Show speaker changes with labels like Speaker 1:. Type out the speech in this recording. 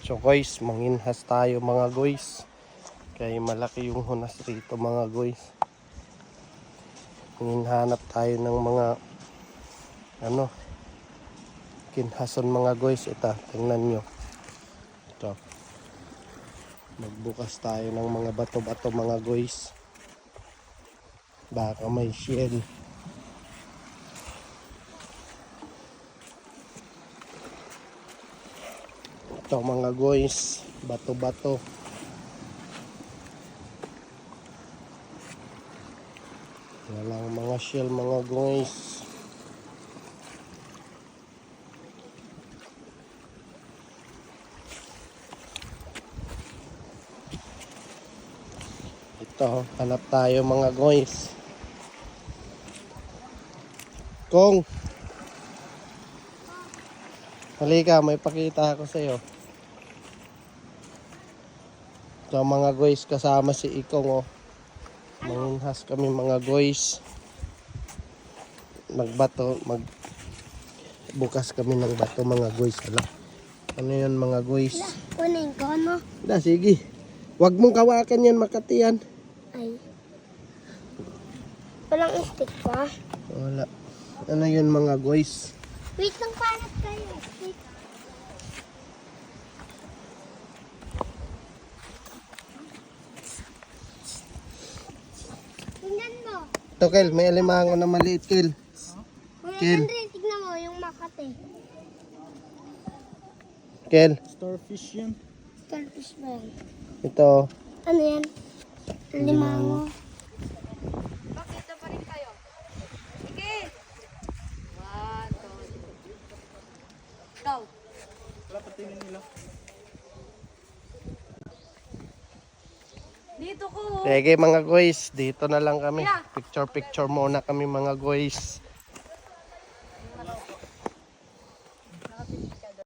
Speaker 1: So guys, manginhas tayo mga guys. Kaya malaki yung hunas rito mga guys. Manginhanap tayo ng mga kinhason mga guys. Ito, tingnan nyo. Ito. Magbukas tayo ng mga bato-bato mga guys. Baka may shell. Ito mga guys, bato-bato. Walang mga shell mga guys. Ito, hanap tayo mga guys. Kong, halika, may pakita ako sa iyo. Ito mga guys, kasama si Ikong oh. Manginhas kami mga guys. Bukas kami ng bato mga guys. Ano yun mga guys?
Speaker 2: Kunin ko, no?
Speaker 1: Sige. Huwag mong kawakan yan, Makati yan.
Speaker 2: Ay. Walang stick pa.
Speaker 1: Wala. Ano yun mga guys?
Speaker 2: Wait lang, panat kayo. Wait. Tingnan mo.
Speaker 1: Ito Kel, may alimango na maliit Kel.
Speaker 2: Kuya
Speaker 1: Kel.
Speaker 2: Henry, tignan mo yung Makati.
Speaker 1: Kel,
Speaker 3: Starfish yan.
Speaker 2: Starfish ba yan?
Speaker 1: ito.
Speaker 2: Ano yan? Limango.
Speaker 4: Pakita pa rin kayo. Sige. 1, 2, Ikaw.
Speaker 3: Wala pa tingin nila.
Speaker 4: Dito ko.
Speaker 1: Sige mga guys, dito na lang kami. Picture muna kami mga guys.